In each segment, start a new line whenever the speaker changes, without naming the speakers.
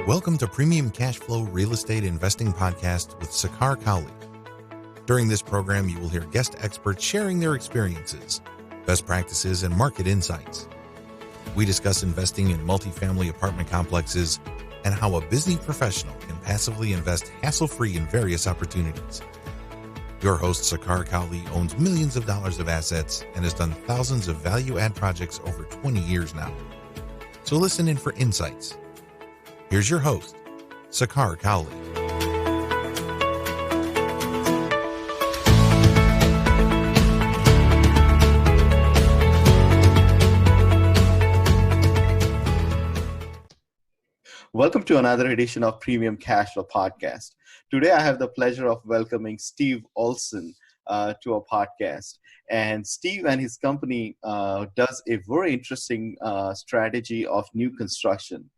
Welcome to Premium Cashflow Real Estate Investing Podcast with Sakar Cowley. During this program, you will hear guest experts sharing their experiences, best practices, and market insights. We discuss investing in multifamily apartment complexes and how a busy professional can passively invest hassle-free in various opportunities. Your host, Sakar Cowley, owns millions of dollars of assets and has done thousands of value-add projects over 20 years now. So listen in for insights. Here's your host, Sakar Cowley.
Welcome to another edition of Premium Cashflow Podcast. Today, I have the pleasure of welcoming Steve Olson to our podcast. And Steve and his company does a very interesting strategy of new construction.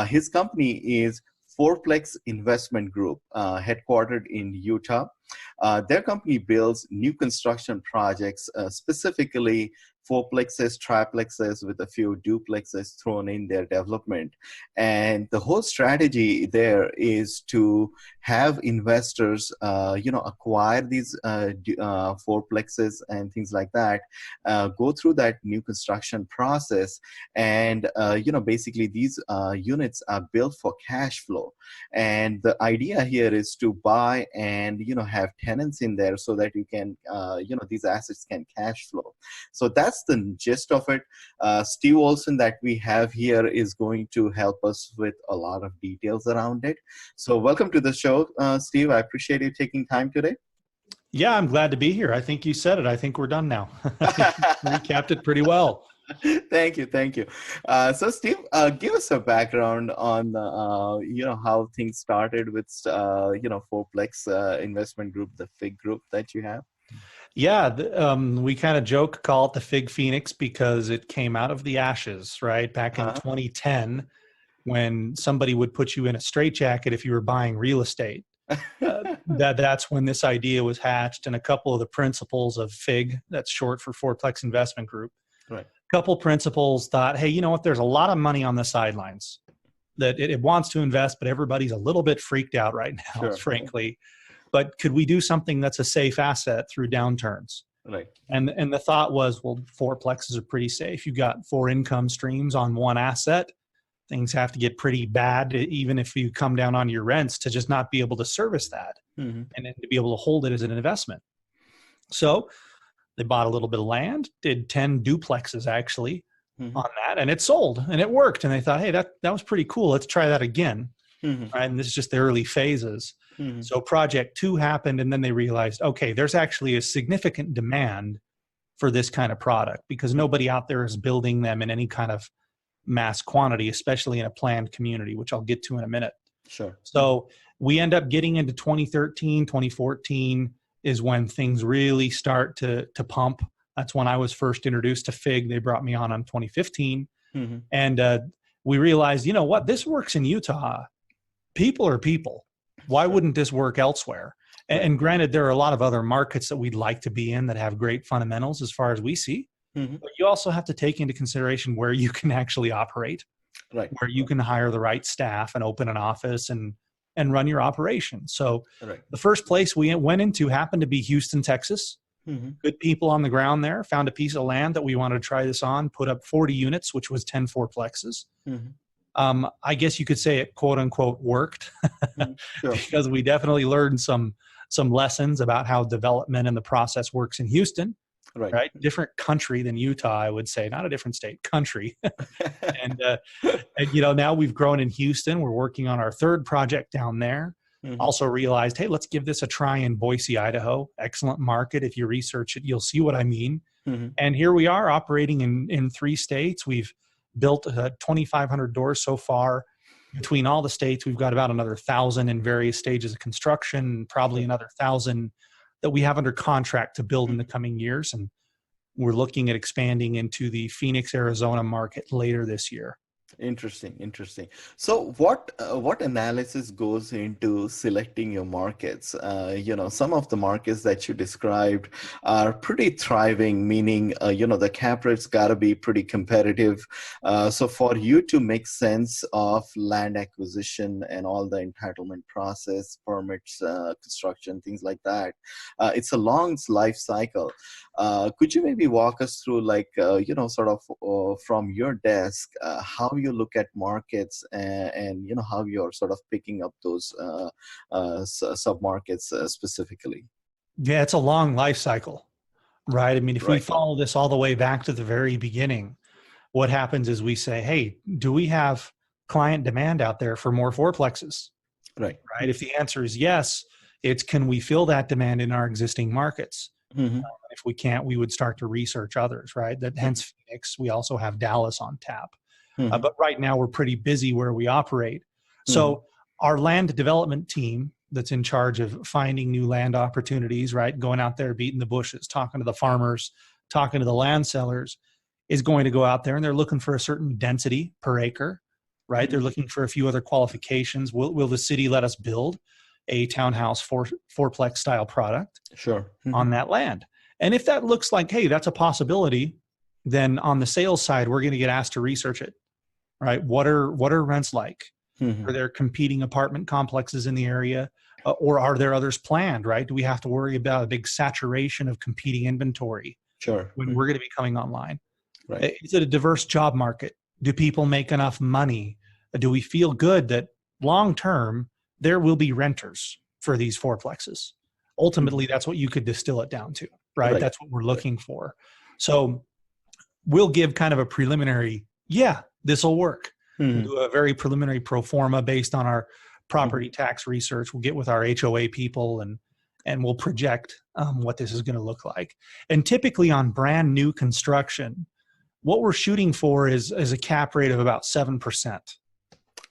His company is Fourplex Investment Group, headquartered in Utah. Their company builds new construction projects, specifically fourplexes, triplexes, with a few duplexes thrown in their development. And the whole strategy there is to have investors, acquire these fourplexes and things like that, go through that new construction process. And, basically these units are built for cash flow. And the idea here is to buy and, have tenants in there so that you can, these assets can cash flow. So that's the gist of it. Steve Olson that we have here is going to help us with a lot of details around it. So welcome to the show, Steve. I appreciate you taking time today.
Yeah, I'm glad to be here. I think you said it. I think we're done now. Recapped it pretty well.
Thank you. So Steve, give us a background on, how things started with, Fourplex Investment Group, the FIG group that you have.
Yeah, we kind of joke, call it the Fig Phoenix because it came out of the ashes, right? Back in 2010, when somebody would put you in a straitjacket if you were buying real estate. That's when this idea was hatched, and a couple of the principals of FIG, that's short for Fourplex Investment Group.
Right.
A couple principals thought, hey, you know what? There's a lot of money on the sidelines that it wants to invest, but everybody's a little bit freaked out right now, frankly. But could we do something that's a safe asset through downturns?
Right.
And the thought was, well, fourplexes are pretty safe. You've got 4 income streams on one asset. Things have to get pretty bad, even if you come down on your rents, to just not be able to service that and then to be able to hold it as an investment. So they bought a little bit of land, did 10 duplexes actually on that, and it sold and it worked. And they thought, hey, that was pretty cool. Let's try that again. Right? And this is just the early phases. So project 2 happened, and then they realized, okay, there's actually a significant demand for this kind of product because nobody out there is building them in any kind of mass quantity, especially in a planned community, which I'll get to in a minute.
Sure.
So we end up getting into 2013, 2014 is when things really start to pump. That's when I was first introduced to FIG. They brought me on 2015. And we realized, you know what, this works in Utah. People are people. Why wouldn't this work elsewhere? And granted, there are a lot of other markets that we'd like to be in that have great fundamentals as far as we see. But you also have to take into consideration where you can actually operate, where you can hire the right staff and open an office and run your operation. So the first place we went into happened to be Houston, Texas. Good people on the ground there. Found a piece of land that we wanted to try this on, put up 40 units, which was 10 fourplexes. I guess you could say it, quote unquote, worked because we definitely learned some lessons about how development and the process works in Houston. Right. Different country than Utah, I would say, not a different state, country. and now we've grown in Houston. We're working on our 3rd project down there. Also realized, hey, let's give this a try in Boise, Idaho. Excellent market. If you research it, you'll see what I mean. And here we are operating in 3 states. We've built 2,500 doors so far. Between all the states, we've got about another 1,000 in various stages of construction, probably another 1,000 that we have under contract to build in the coming years. And we're looking at expanding into the Phoenix, Arizona market later this year.
Interesting. So what analysis goes into selecting your markets? Some of the markets that you described are pretty thriving, meaning, the cap rate's got to be pretty competitive. So for you to make sense of land acquisition and all the entitlement process, permits, construction, things like that, it's a long life cycle. Could you maybe walk us through, like, from your desk, how you look at markets, and how you're sort of picking up those sub-markets specifically?
Yeah, it's a long life cycle, right? I mean, if we
Right.
follow this all the way back to the very beginning, what happens is we say, hey, do we have client demand out there for more fourplexes?
Right.
Right? If the answer is yes, it's can we fill that demand in our existing markets?
Mm-hmm.
If we can't, we would start to research others, right? That hence Phoenix. We also have Dallas on tap.
Mm-hmm.
But right now we're pretty busy where we operate. So
Mm-hmm.
our land development team that's in charge of finding new land opportunities, right? Going out there, beating the bushes, talking to the farmers, talking to the land sellers, is going to go out there and they're looking for a certain density per acre, right?
Mm-hmm.
They're looking for a few other qualifications. Will the city let us build a townhouse fourplex style product
Sure. Mm-hmm.
on that land? And if that looks like, hey, that's a possibility, then on the sales side, we're going to get asked to research it, right? What are rents like?
Mm-hmm.
Are there competing apartment complexes in the area? Or are there others planned, right? Do we have to worry about a big saturation of competing inventory
Sure.
when
Mm-hmm.
we're going to be coming online?
Right.
Is it a diverse job market? Do people make enough money? Do we feel good that long term there will be renters for these fourplexes? Ultimately, that's what you could distill it down to, right?
Right.
That's what we're looking for. So we'll give kind of a preliminary, yeah, this will work.
Mm-hmm.
We'll do a very preliminary pro forma based on our property tax research. We'll get with our HOA people and we'll project what this is going to look like. And typically on brand new construction, what we're shooting for is a cap rate of about 7%,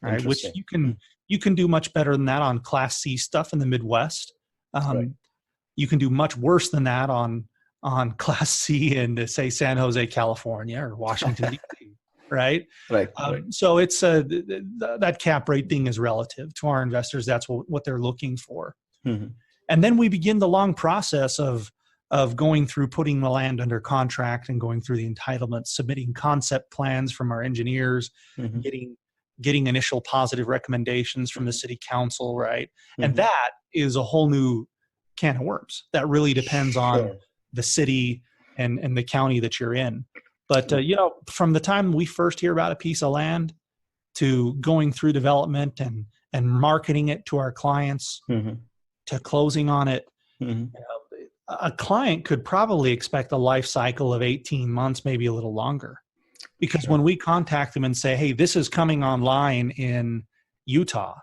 right? Which you can do much better than that on Class C stuff in the Midwest.
Right.
You can do much worse than that on Class C in, say, San Jose, California, or Washington, D.C., right?
Right.
So it's that cap rate thing is relative to our investors. That's what they're looking for.
Mm-hmm.
And then we begin the long process of going through putting the land under contract and going through the entitlements, submitting concept plans from our engineers,
Mm-hmm.
getting initial positive recommendations from the city council, right?
Mm-hmm.
And that is a whole new can of worms. That really depends on the city and the county that you're in. But, from the time we first hear about a piece of land to going through development and marketing it to our clients,
Mm-hmm.
to closing on it,
Mm-hmm.
a client could probably expect a life cycle of 18 months, maybe a little longer. Because when we contact them and say, hey, this is coming online in Utah,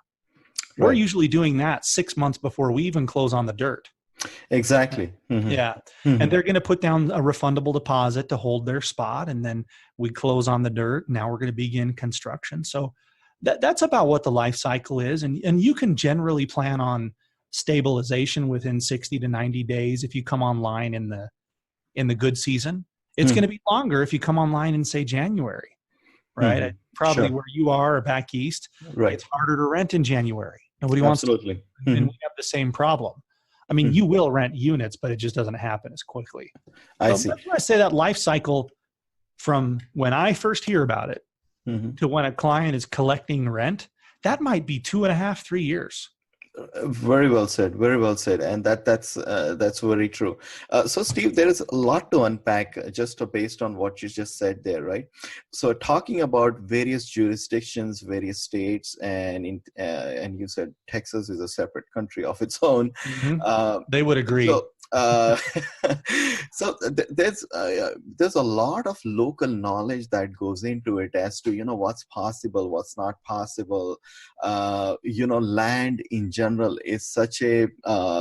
we're usually doing that 6 months before we even close on the dirt.
Exactly. Mm-hmm.
Yeah.
Mm-hmm.
And they're going to put down a refundable deposit to hold their spot. And then we close on the dirt. Now we're going to begin construction. So that's about what the life cycle is. And you can generally plan on stabilization within 60 to 90 days if you come online in the good season. It's going to be longer if you come online in, say, January, right?
Mm-hmm.
Probably
Sure.
where you are or back east,
Right.
it's harder to rent in January. Nobody wants to.
Absolutely.
And
Mm-hmm.
we have the same problem. I mean, you will rent units, but it just doesn't happen as quickly.
I see.
That's why I say that life cycle from when I first hear about it
Mm-hmm.
to when a client is collecting rent, that might be 2.5, 3 years.
Very well said. Very well said. And that's very true. So Steve, there is a lot to unpack just based on what you just said there, right? So talking about various jurisdictions, various states, and you said Texas is a separate country of its own.
Mm-hmm. They would agree.
So there's a lot of local knowledge that goes into it as to what's possible, what's not possible. Land in general is such a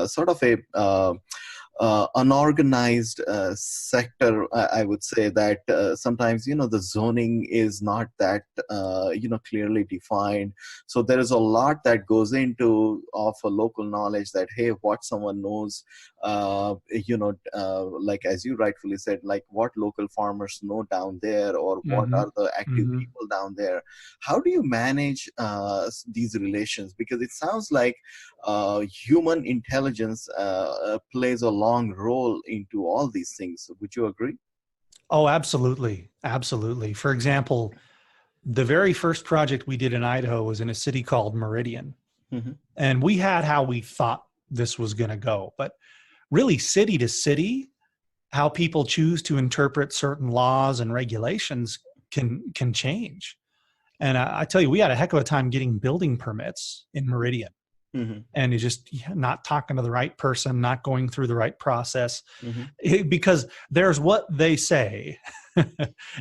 sort of a unorganized sector. I would say that sometimes, the zoning is not that, clearly defined. So there is a lot that goes into of a local knowledge that, hey, what someone knows, like as you rightfully said, like what local farmers know down there, or what
Mm-hmm.
are the active
Mm-hmm.
people down there. How do you manage these relations? Because it sounds like human intelligence plays a long role into all these things. Would you agree?
Oh, absolutely. Absolutely. For example, the very first project we did in Idaho was in a city called Meridian.
Mm-hmm.
And we had how we thought this was going to go. But really, city to city, how people choose to interpret certain laws and regulations can change. And I tell you, we had a heck of a time getting building permits in Meridian.
Mm-hmm.
And it's just not talking to the right person, not going through the right process,
Mm-hmm.
because there's what they say,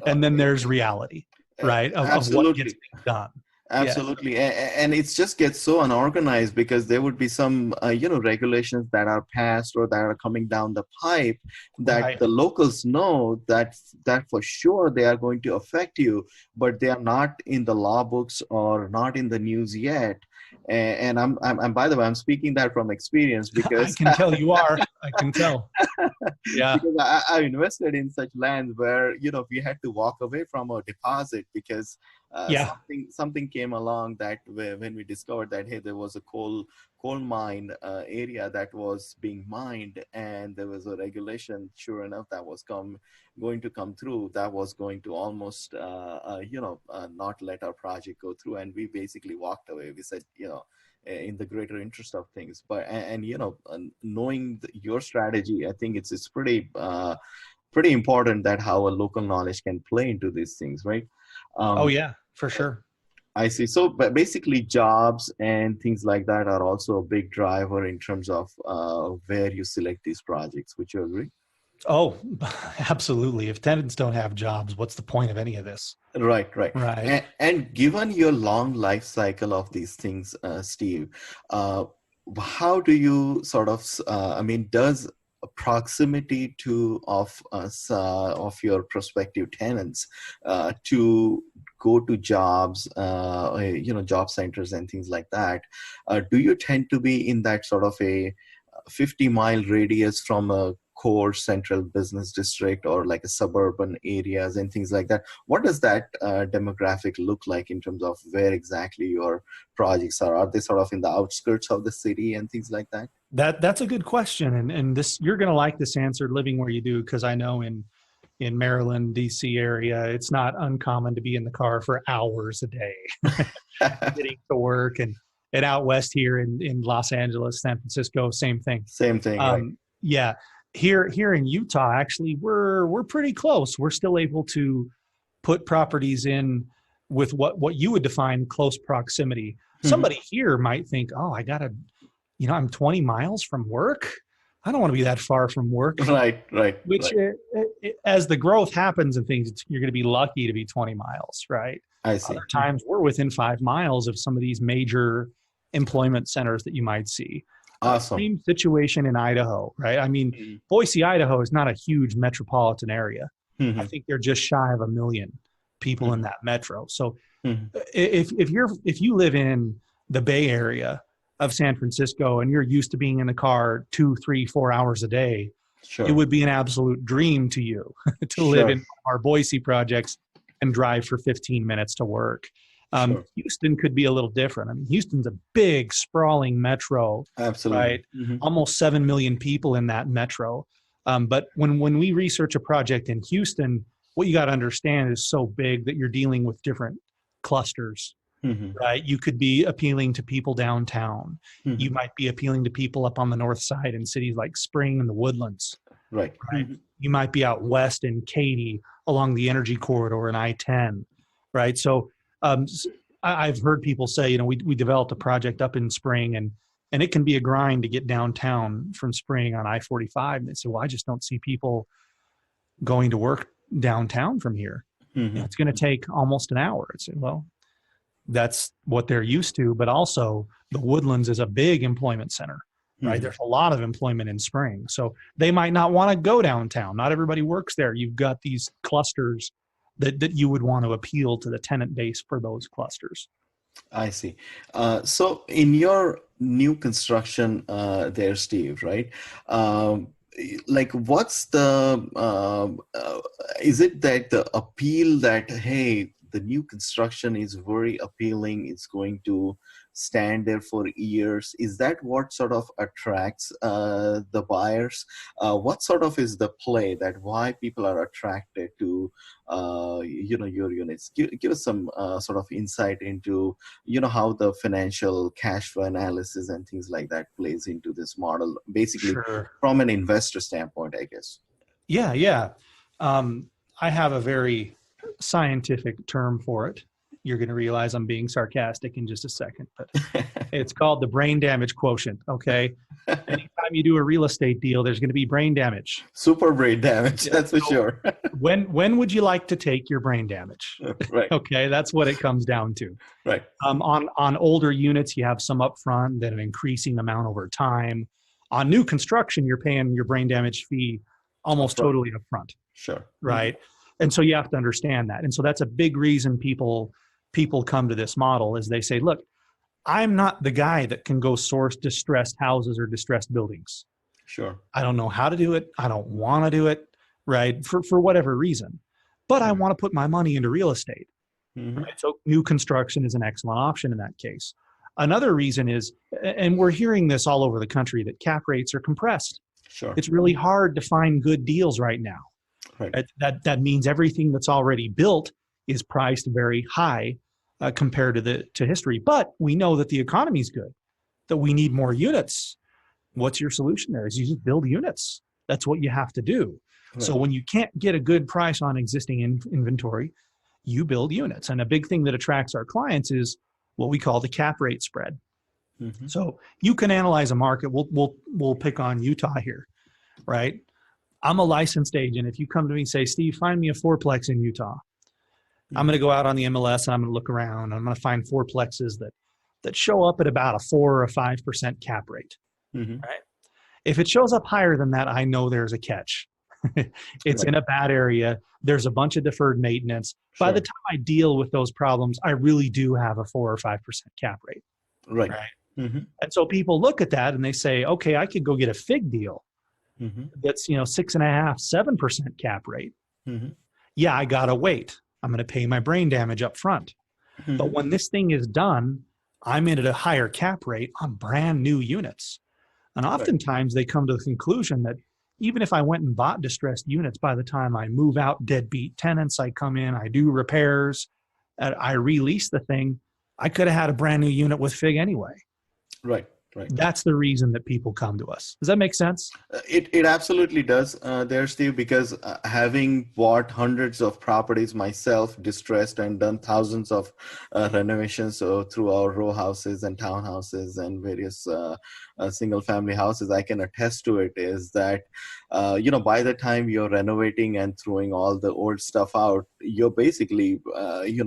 and then there's reality, right, of what gets
Absolutely.
done. Yeah.
Absolutely. And it just gets so unorganized, because there would be some, regulations that are passed or that are coming down the pipe that
Right.
the locals know that for sure they are going to affect you, but they are not in the law books or not in the news yet. And I'm by the way, I'm speaking that from experience,
I
because
can tell you are. I can tell. Yeah.
because I invested in such lands where, we had to walk away from a deposit, because
Yeah.
something came along that when we discovered that, hey, there was a coal mine area that was being mined, and there was a regulation, sure enough, that was going to come through, that was going to almost not let our project go through, and we basically walked away. We said, in the greater interest of things. But knowing your strategy, I think it's pretty important that how a local knowledge can play into these things, right?
Oh,
um,
yeah, for sure.
I see. So but basically jobs and things like that are also a big driver in terms of where you select these projects. Would you agree?
Oh, absolutely. If tenants don't have jobs, what's the point of any of this?
Right, right.
Right.
And given your long life cycle of these things, Steve, uh, how do you sort of, does proximity to of your prospective tenants to go to jobs, job centers and things like that, do you tend to be in that sort of a 50-mile radius from a core central business district, or like a suburban areas and things like that? What does that demographic look like in terms of where exactly your projects are? Are they sort of in the outskirts of the city and things like that?
That's a good question. And this, you're going to like this answer living where you do, because I know in Maryland, DC area, it's not uncommon to be in the car for hours a day getting to work, and out west here in Los Angeles, San Francisco, same thing.
Same thing, right?
Yeah. Here in Utah, actually, we're pretty close. We're still able to put properties in with what you would define close proximity. Somebody here might think, oh, I'm 20 miles from work. I don't want to be that far from work.
Right, right,
Which,
right.
as the growth happens and things, you're going to be lucky to be 20 miles, right?
I see.
Other times we're within 5 miles of some of these major employment centers that you might see.
Awesome.
Same situation in Idaho, right? I mean,
Mhm.
Boise, Idaho is not a huge metropolitan area. I
Mhm.
think they're just shy of 1 million people in
Mhm.
that metro. So
Mhm.
if you live in the Bay Area of San Francisco and you're used to being in the car 2, 3, 4 hours a day, it
Sure,
would be an absolute dream to you to live
sure,
in our Boise projects and drive for 15 minutes to work.
sure.
Houston could be a little different. I mean, Houston's a big, sprawling metro,
Absolutely.
right?
Mhm.
Almost 7 million people in that metro. But when we research a project in Houston, what you got to understand is so big that you're dealing with different clusters,
Mhm.
right? You could be appealing to people downtown. You
Mhm.
might be appealing to people up on the north side in cities like Spring and the Woodlands,
Right.
right?
Mhm.
You might be out west in Katy along the energy corridor in I-10, right? So I've heard people say, we developed a project up in Spring, and it can be a grind to get downtown from Spring on I-45. And they say, well, I just don't see people going to work downtown from here.
Mhm.
It's going to take almost an hour. It's, well, that's what they're used to, but also the Woodlands is a big employment center, right? There's a lot of employment in spring. So they might not want to go downtown. Not everybody works there. You've got these clusters that you would want to appeal to the tenant base for those clusters.
I see. So in your new construction there, Steve, right? Like what's the, is it that the appeal that, hey, the new construction is very appealing, it's going to stand there for years? Is that what sort of attracts the buyers? What sort of is the play that why people are attracted to your units? Give us some sort of insight into how the financial cash flow analysis and things like that plays into this model, basically.
Sure.
From an investor standpoint, I guess.
Yeah. I have a very scientific term for it. You're going to realize I'm being sarcastic in just a second, but it's called the brain damage quotient. Okay. Anytime you do a real estate deal, there's going to be brain damage.
Super brain damage. That's for sure.
When would you like to take your brain damage?
Right.
Okay. That's what it comes down to.
Right.
On older units, you have some upfront, then an increasing amount over time. On new construction, you're paying your brain damage fee almost totally upfront.
Sure.
Right. And so you have to understand that. And so that's a big reason people come to this model is they say, look, I'm not the guy that can go source distressed houses or distressed buildings.
Sure.
I don't know how to do it. I don't want to do it, right? For whatever reason. But I want to put my money into real estate. Right? So new construction is an excellent option in that case. Another reason is, and we're hearing this all over the country, that cap rates are compressed.
Sure.
It's really hard to find good deals right now.
Right.
That means everything that's already built is priced very high compared to history. But we know that the economy is good, that we need more units. What's your solution there? Is you just build units. That's what you have to do. Right. So when you can't get a good price on existing inventory, you build units. And a big thing that attracts our clients is what we call the cap rate spread. So you can analyze a market. We'll pick on Utah here, right? I'm a licensed agent. If you come to me and say, Steve, find me a fourplex in Utah, I'm going to go out on the MLS and I'm going to look around. I'm going to find fourplexes that show up at about a 4 or 5% cap rate. Right? If it shows up higher than that, I know there's a catch. It's in a bad area. There's a bunch of deferred maintenance. Sure. By the time I deal with those problems, I really do have a 4 or 5% cap rate.
Right.
And so people look at that and they say, okay, I could go get a FIG deal. That's 6.5%, 7% cap rate. Yeah, I gotta wait. I'm gonna pay my brain damage up front. But when this thing is done, I'm in at a higher cap rate on brand new units. And oftentimes they come to the conclusion that even if I went and bought distressed units, by the time I move out deadbeat tenants, I come in, I do repairs, I release the thing, I could have had a brand new unit with FIG anyway.
Right.
That's the reason that people come to us. Does that make sense?
It absolutely does there, Steve, because having bought hundreds of properties myself, distressed, and done thousands of renovations through our row houses and townhouses and various single family houses, I can attest to it, is that, by the time you're renovating and throwing all the old stuff out, you're basically,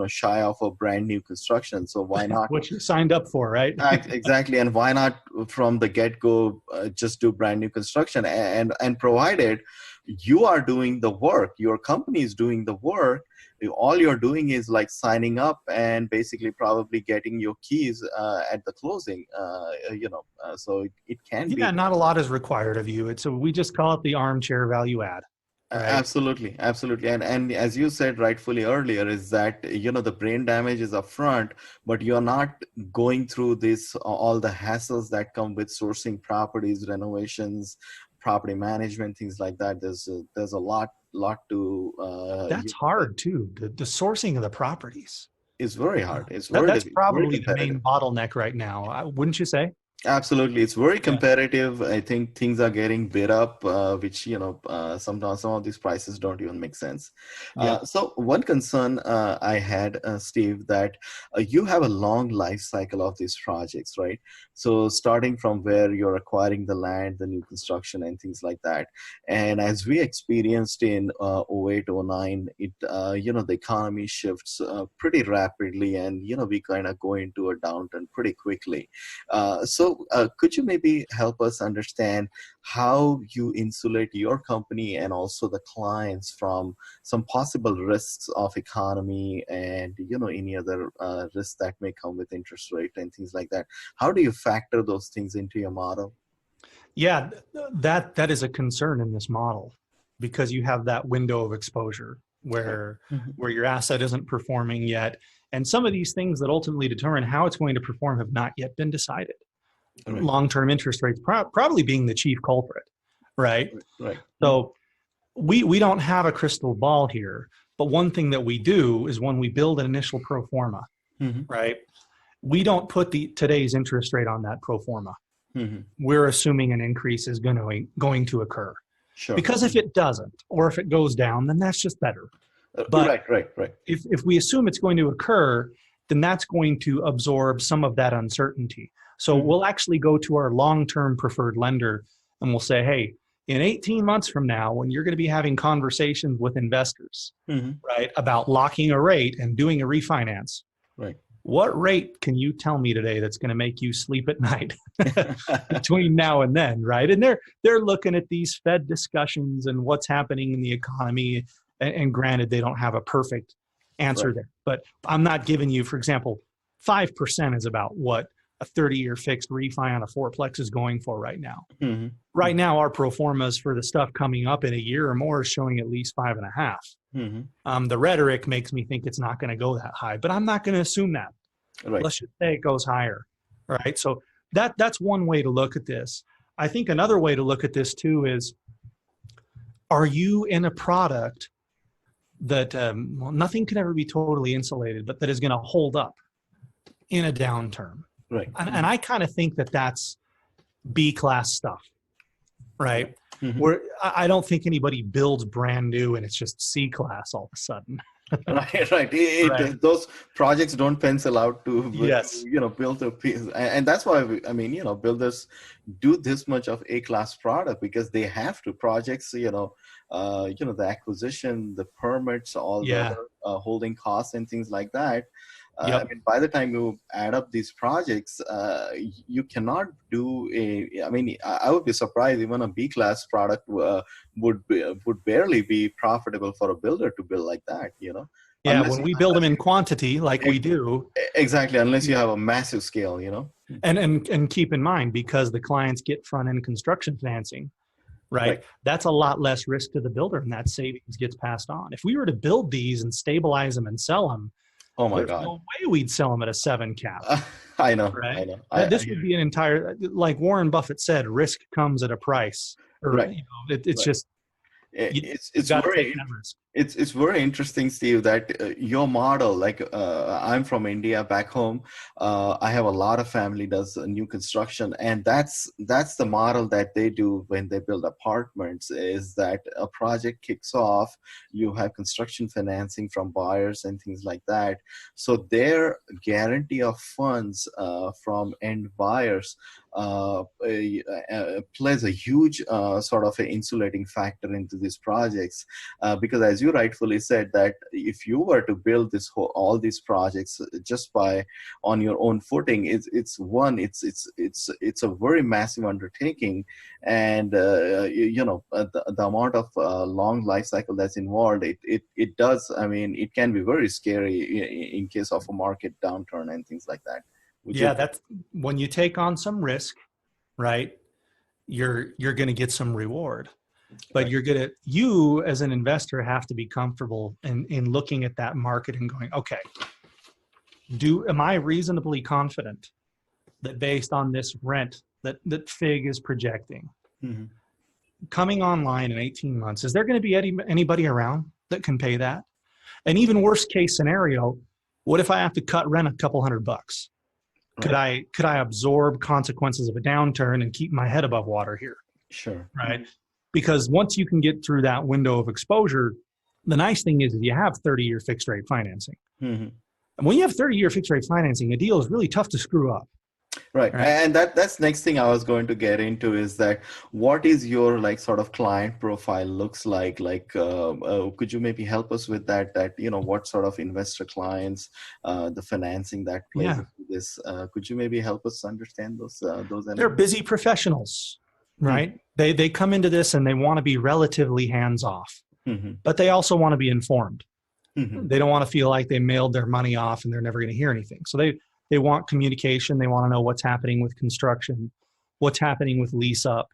shy of a brand new construction. So why not?
What you signed up for, right?
Exactly. And why not from the get-go just do brand new construction, and provided you are doing the work, your company is doing the work, all you're doing is like signing up and basically probably getting your keys at the closing, so it can be.
Yeah, not a lot is required of you. We just call it the armchair value add. Right?
Absolutely. And as you said rightfully earlier, is that, the brain damage is upfront, but you're not going through all the hassles that come with sourcing properties, renovations, property management, things like that. There's a lot to.
That's hard too. The sourcing of the properties
is very hard.
That's probably the main bottleneck right now, wouldn't you say?
Absolutely. It's very competitive. I think things are getting bid up, which, sometimes some of these prices don't even make sense. So one concern I had, Steve, that you have a long life cycle of these projects, right? So starting from where you're acquiring the land, the new construction and things like that. And as we experienced in 08, 09, the economy shifts pretty rapidly, and, we kind of go into a downturn pretty quickly. So So could you maybe help us understand how you insulate your company and also the clients from some possible risks of economy and, any other risks that may come with interest rate and things like that? How do you factor those things into your model?
Yeah, that is a concern in this model because you have that window of exposure where your asset isn't performing yet. And some of these things that ultimately determine how it's going to perform have not yet been decided. Right. Long-term interest rates probably being the chief culprit, right?
Right.
So we don't have a crystal ball here, but one thing that we do is when we build an initial pro forma, right? We don't put today's interest rate on that pro forma. We're assuming an increase is going to occur.
Sure.
Because if it doesn't, or if it goes down, then that's just better. But
right.
If we assume it's going to occur, then that's going to absorb some of that uncertainty. So we'll actually go to our long-term preferred lender and we'll say, hey, in 18 months from now, when you're going to be having conversations with investors, right, about locking a rate and doing a refinance,
right,
what rate can you tell me today that's going to make you sleep at night between now and then, right? And they're looking at these Fed discussions and what's happening in the economy. And granted, they don't have a perfect answer there. But I'm not giving you, for example, 5% is about what a 30-year fixed refi on a fourplex is going for right now. Right now, our pro formas for the stuff coming up in a year or more is showing at least 5.5. The rhetoric makes me think it's not going to go that high, but I'm not going to assume that. Let's just say it goes higher, right? So that's one way to look at this. I think another way to look at this too is, are you in a product that nothing can ever be totally insulated, but that is going to hold up in a downturn?
Right.
And I kind of think that that's B-class stuff, right? Where I don't think anybody builds brand new and it's just C-class all of a sudden.
Right. Those projects don't pencil out to, build a piece. And that's why, builders do this much of A-class product because they have to. Projects, the acquisition, the permits, all the other, holding costs and things like that. By the time you add up these projects, you cannot do I would be surprised even a B-class product would barely be profitable for a builder to build like that, Yeah,
when we build them in quantity like we do.
Exactly, unless you have a massive scale,
And keep in mind, because the clients get front-end construction financing, right? That's a lot less risk to the builder and that savings gets passed on. If we were to build these and stabilize them and sell them,
oh my
there's
God,
no way we'd sell them at a 7 cap.
I know,
right?
I know.
This would be an entire, like Warren Buffett said, risk comes at a price. It's just,
it's very interesting, Steve, that your model, I'm from India back home. I have a lot of family does new construction, and that's the model that they do when they build apartments, is that a project kicks off, you have construction financing from buyers and things like that. So their guarantee of funds from end buyers plays a huge sort of an insulating factor into these projects, because as you rightfully said, that if you were to build all these projects just on your own footing, it's a very massive undertaking, and the amount of long life cycle that's involved, it does, it can be very scary in case of a market downturn and things like that.
That's when you take on some risk, right? You're going to get some reward, but you as an investor have to be comfortable in looking at that market and going, okay, am I reasonably confident that based on this rent that FIG is projecting coming online in 18 months, is there going to be anybody around that can pay that? And even worst case scenario, what if I have to cut rent a couple $100? Could I absorb consequences of a downturn and keep my head above water here?
Sure.
Right. Because once you can get through that window of exposure, the nice thing is you have 30-year fixed rate financing. And when you have 30-year fixed rate financing, a deal is really tough to screw up.
Right. And that's next thing I was going to get into is that what is your sort of client profile looks like? Could you maybe help us with that, what sort of investor clients, the financing that plays into this. Could you maybe help us understand those elements?
They're busy professionals, right? They come into this and they want to be relatively hands-off, but they also want to be informed. They don't want to feel like they mailed their money off and they're never going to hear anything. So they want communication. They want to know what's happening with construction, what's happening with lease up,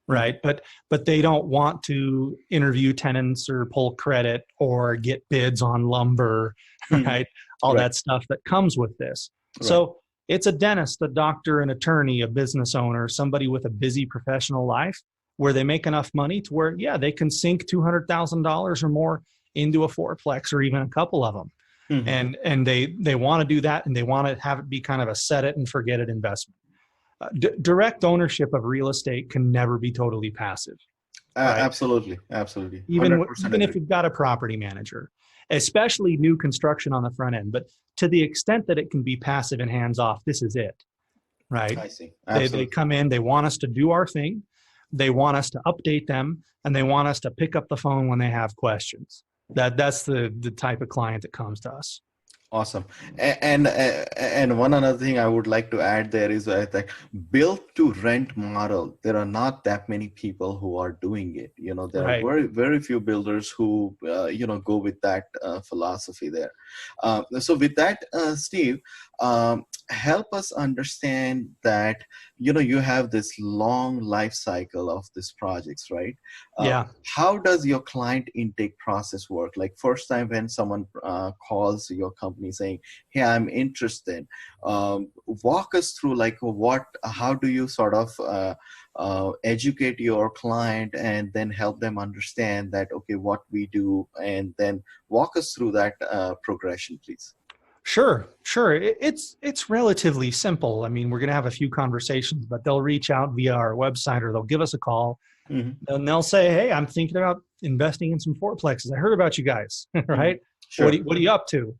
right? But they don't want to interview tenants or pull credit or get bids on lumber, right? All that stuff that comes with this. So it's a dentist, a doctor, an attorney, a business owner, somebody with a busy professional life where they make enough money to where, yeah, they can sink $200,000 or more into a fourplex or even a couple of them. And they want to do that, and they want to have it be kind of a set it and forget it investment. Direct ownership of real estate can never be totally passive. Right?
Absolutely.
Even if you've got a property manager, especially new construction on the front end. But to the extent that it can be passive and hands off, this is it, right?
I see.
They come in, they want us to do our thing. They want us to update them, and they want us to pick up the phone when they have questions. That's the type of client that comes to us.
Awesome. And one other thing I would like to add there is that built to rent model, there are not that many people who are doing it. There are very, very few builders who, go with that philosophy there. So with that, Steve, help us understand that, you have this long life cycle of these projects, right? How does your client intake process work? Like first time when someone calls your company saying, hey, I'm interested, walk us through how do you sort of educate your client and then help them understand that, okay, what we do, and then walk us through that progression, please.
Sure. It's relatively simple. I mean, we're going to have a few conversations, but they'll reach out via our website or they'll give us a call and they'll say, hey, I'm thinking about investing in some fourplexes. I heard about you guys, right?
Sure.
What are you up to?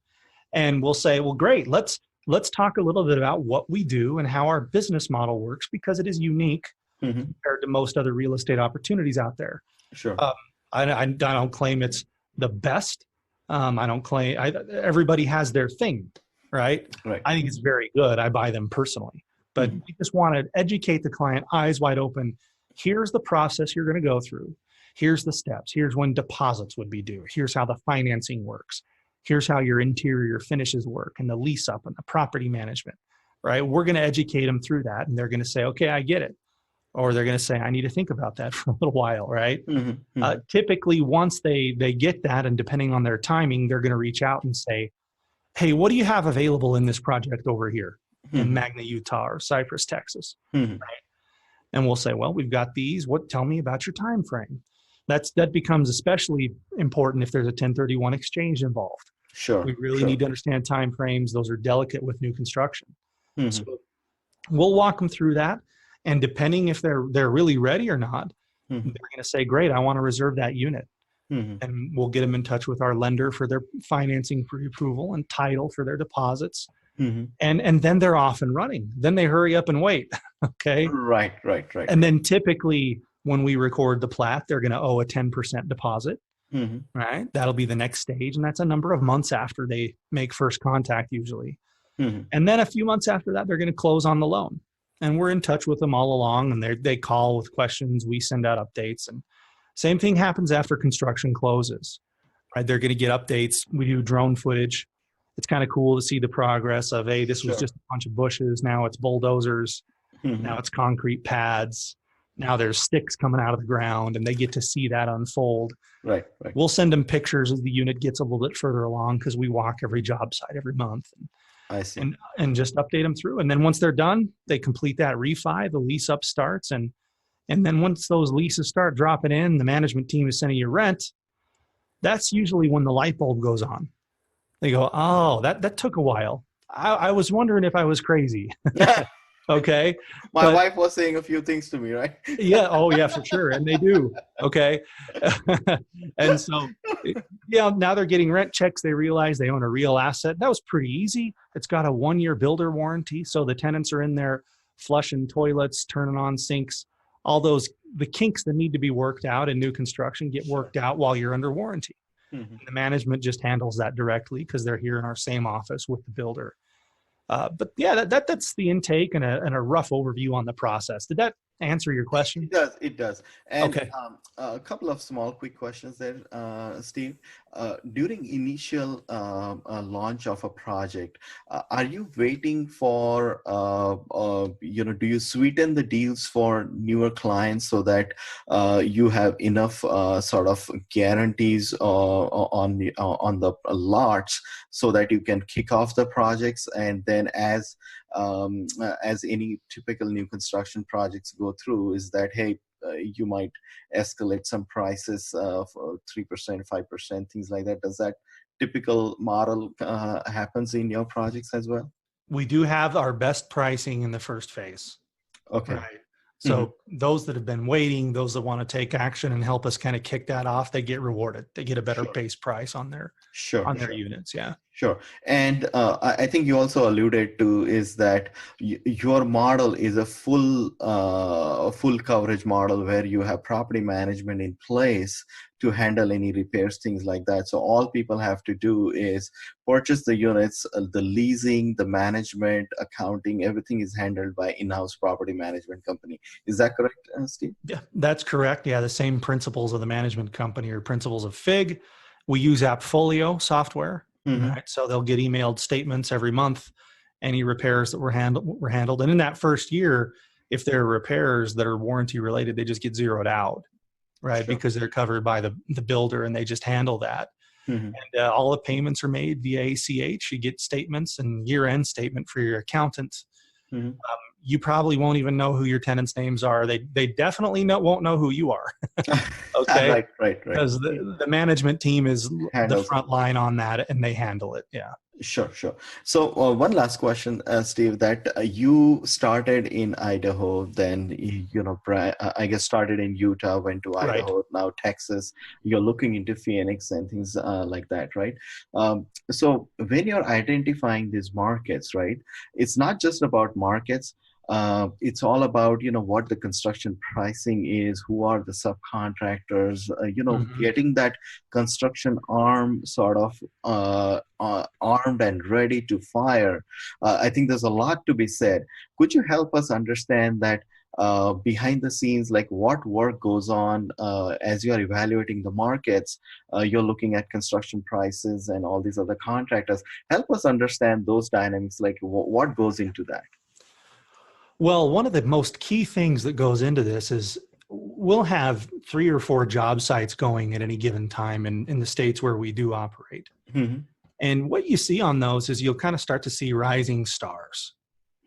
And we'll say, well, great. Let's talk a little bit about what we do and how our business model works, because it is unique compared to most other real estate opportunities out there.
Sure.
I don't claim it's the best. I don't claim everybody has their thing, right? I think it's very good. I buy them personally, but we just want to educate the client, eyes wide open. Here's the process you're going to go through. Here's the steps. Here's when deposits would be due. Here's how the financing works. Here's how your interior finishes work and the lease up and the property management, right? We're going to educate them through that, and they're going to say, okay, I get it. Or they're going to say, I need to think about that for a little while, right? Typically, once they get that, and depending on their timing, they're going to reach out and say, hey, what do you have available in this project over here in Magna, Utah, or Cypress, Texas? Right? And we'll say, well, we've got these. Tell me about your time frame. That becomes especially important if there's a 1031 exchange involved.
Sure.
We really need to understand time frames. Those are delicate with new construction. So we'll walk them through that. And depending if they're really ready or not, they're going to say, great, I want to reserve that unit. And we'll get them in touch with our lender for their financing pre-approval and title for their deposits. And then they're off and running. Then they hurry up and wait. Okay.
Right.
And then typically when we record the plat, they're going to owe a 10% deposit. Right. That'll be the next stage. And that's a number of months after they make first contact usually. And then a few months after that, they're going to close on the loan. And we're in touch with them all along, and they call with questions. We send out updates, and same thing happens after construction closes, right? They're going to get updates. We do drone footage. It's kind of cool to see the progress of, hey, this was just a bunch of bushes. Now it's bulldozers. Now it's concrete pads. Now there's sticks coming out of the ground, and they get to see that unfold.
Right.
We'll send them pictures as the unit gets a little bit further along, because we walk every job site every month.
I see.
And just update them through. And then once they're done, they complete that refi, the lease up starts. And then once those leases start dropping in, the management team is sending you rent. That's usually when the light bulb goes on. They go, oh, that took a while. I was wondering if I was crazy. Okay.
My wife was saying a few things to me, right?
Yeah. Oh yeah, for sure. And they do. Okay. And so, now they're getting rent checks. They realize they own a real asset. That was pretty easy. It's got a 1-year builder warranty. So the tenants are in there flushing toilets, turning on sinks, all the kinks that need to be worked out in new construction get worked out while you're under warranty. The management just handles that directly because they're here in our same office with the builder. But yeah, that's the intake and a rough overview on the process. Did that answer your question?
It does. It does. And
Okay.
a couple of small, quick questions there, Steve. During initial launch of a project, are you waiting for, do you sweeten the deals for newer clients so that you have enough sort of guarantees on the lots so that you can kick off the projects, and then as any typical new construction projects go through, is that, hey, you might escalate some prices for 3%, 5%, things like that. Does that typical model happens in your projects as well?
We do have our best pricing in the first phase.
Okay.
Right. So those that have been waiting, those that want to take action and help us kind of kick that off, they get rewarded. They get a better base price on their units. Yeah.
Sure. And I think you also alluded to is that your model is a full coverage model where you have property management in place to handle any repairs, things like that. So all people have to do is purchase the units, the leasing, the management, accounting, everything is handled by in-house property management company. Is that correct, Steve?
Yeah, that's correct. Yeah, the same principles of the management company or principles of FIG. We use AppFolio software. Right? So they'll get emailed statements every month, any repairs that were handled. And in that first year, if there are repairs that are warranty related, they just get zeroed out, right? Sure. Because they're covered by the builder and they just handle that. And all the payments are made via ACH. You get statements and year-end statement for your accountant. You probably won't even know who your tenants' names are. They definitely won't know who you are. Okay.
Right.
Because the management team is the front line on that, and they handle it. Yeah.
Sure. So one last question, Steve, that you started in Idaho, then, I guess started in Utah, went to Idaho, right. Now Texas, you're looking into Phoenix and things like that, right? So when you're identifying these markets, right, it's not just about markets. It's all about, what the construction pricing is, who are the subcontractors, getting that construction arm sort of armed and ready to fire. I think there's a lot to be said. Could you help us understand that behind the scenes, like what work goes on as you are evaluating the markets? You're looking at construction prices and all these other contractors. Help us understand those dynamics, like what goes into that.
Well, one of the most key things that goes into this is we'll have 3 or 4 job sites going at any given time in the states where we do operate. And what you see on those is you'll kind of start to see rising stars,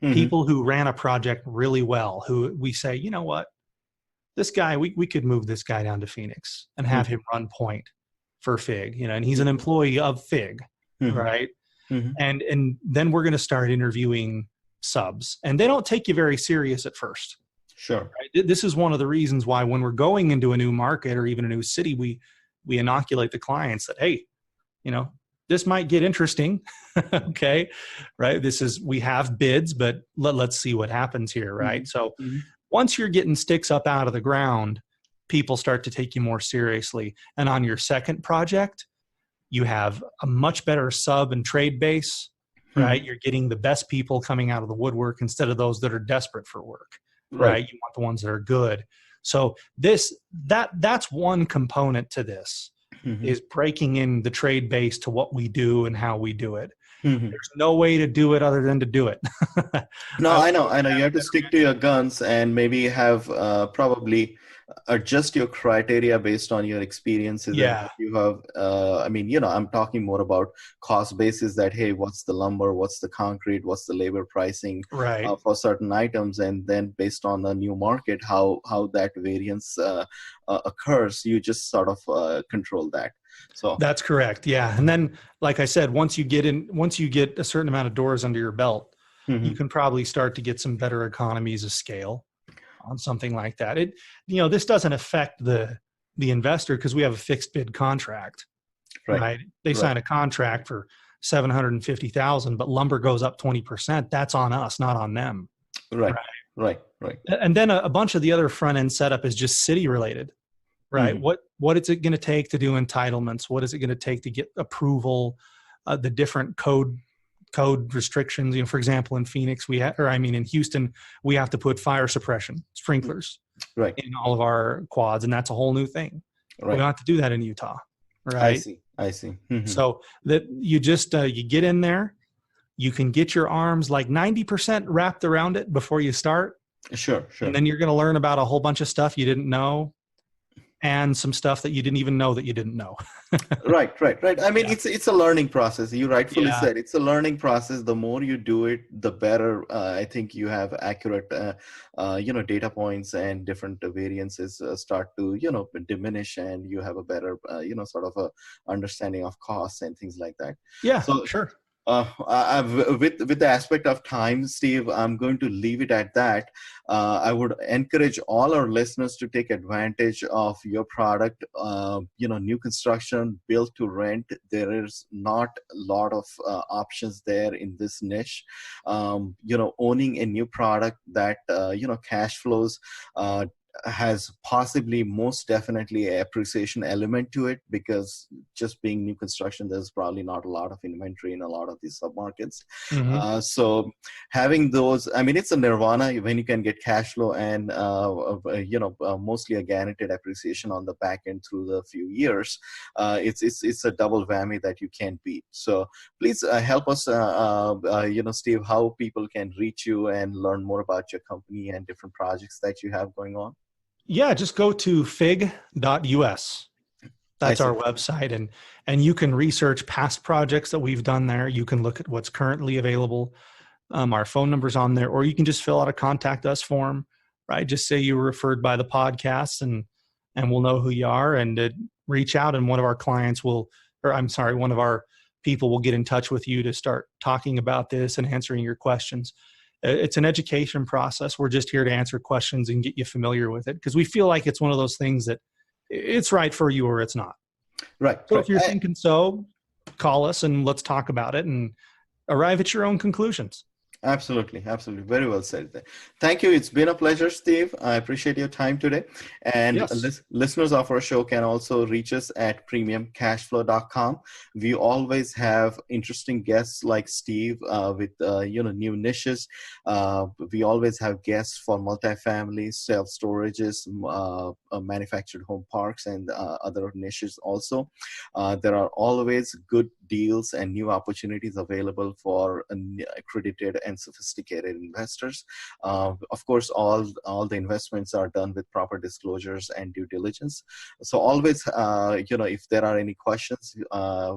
people who ran a project really well, who we say, you know what, this guy, we could move this guy down to Phoenix and have him run point for FIG, and he's an employee of FIG, right? And then we're going to start interviewing subs, and they don't take you very serious at first.
Sure.
Right? This is one of the reasons why when we're going into a new market or even a new city, we inoculate the clients that, hey, this might get interesting. Okay. Right. We have bids, but let's see what happens here. Right. So once you're getting sticks up out of the ground, people start to take you more seriously. And on your second project, you have a much better sub and trade base. Right. You're getting the best people coming out of the woodwork instead of those that are desperate for work. Right. You want the ones that are good. So that's one component to this is breaking in the trade base to what we do and how we do it. There's no way to do it other than to do it.
No, I know. You have to stick to your guns and maybe have probably adjust your criteria based on your experiences.
Yeah.
You have, I'm talking more about cost basis that, hey, what's the lumber, what's the concrete, what's the labor pricing for certain items. And then based on the new market, how that variance occurs, you just sort of control that. So
that's correct. Yeah. And then, like I said, once you get a certain amount of doors under your belt, you can probably start to get some better economies of scale on something like that. This doesn't affect the investor because we have a fixed bid contract, right? They sign a contract for $750,000, but lumber goes up 20%. That's on us, not on them.
Right.
And then a bunch of the other front end setup is just city related. Right. What is it going to take to do entitlements? What is it going to take to get approval? The different code code restrictions. For example, in Phoenix, in Houston, we have to put fire suppression sprinklers in all of our quads, and that's a whole new thing. We don't have to do that in Utah, right?
I see. Mm-hmm.
So that you just you get in there, you can get your arms like 90% wrapped around it before you start.
Sure.
And then you're going to learn about a whole bunch of stuff you didn't know, and some stuff that you didn't even know that you didn't know.
Right. I mean, it's a learning process. You rightfully said it's a learning process. The more you do it, the better. I think you have accurate, data points, and different variances start to, diminish, and you have a better, sort of a understanding of costs and things like that.
Yeah, so sure.
With the aspect of time, Steve, I'm going to leave it at that. I would encourage all our listeners to take advantage of your product. New construction, built to rent. There is not a lot of options there in this niche. Owning a new product that cash flows has possibly most definitely an appreciation element to it, because just being new construction, there's probably not a lot of inventory in a lot of these submarkets. Mm-hmm. So having those, I mean, it's a nirvana when you can get cash flow and mostly a guaranteed appreciation on the back end through the few years. It's a double whammy that you can't beat. So please help us, Steve, how people can reach you and learn more about your company and different projects that you have going on.
Yeah, just go to fig.us. That's our website. And you can research past projects that we've done there. You can look at what's currently available. Our phone number's on there, or you can just fill out a contact us form, right? Just say you were referred by the podcast, and we'll know who you are, and reach out, and one of our people will get in touch with you to start talking about this and answering your questions. It's an education process. We're just here to answer questions and get you familiar with it, because we feel like it's one of those things that it's right for you or it's not.
Right.
So if you're thinking so, call us and let's talk about it and arrive at your own conclusions.
Absolutely. Very well said. Thank you. It's been a pleasure, Steve. I appreciate your time today. And listeners of our show can also reach us at premiumcashflow.com. We always have interesting guests like Steve with new niches. We always have guests for multifamily, self-storages, manufactured home parks, and other niches also. There are always good deals and new opportunities available for accredited and sophisticated investors. Of course, all the investments are done with proper disclosures and due diligence. So always, if there are any questions,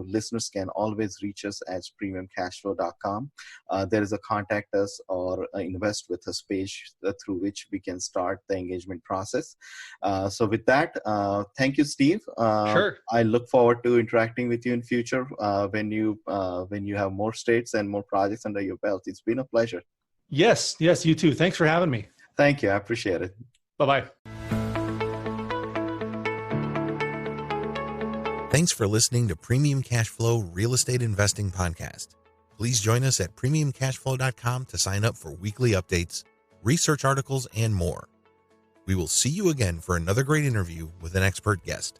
listeners can always reach us at premiumcashflow.com. There is a contact us or invest with us page through which we can start the engagement process. So with that, thank you, Steve.
Sure.
I look forward to interacting with you in future when you have more states and more projects under your belt. It's been a pleasure.
Yes, you too. Thanks for having me.
Thank you. I appreciate it.
Bye-bye.
Thanks for listening to Premium Cashflow Real Estate Investing Podcast. Please join us at premiumcashflow.com to sign up for weekly updates, research articles, and more. We will see you again for another great interview with an expert guest.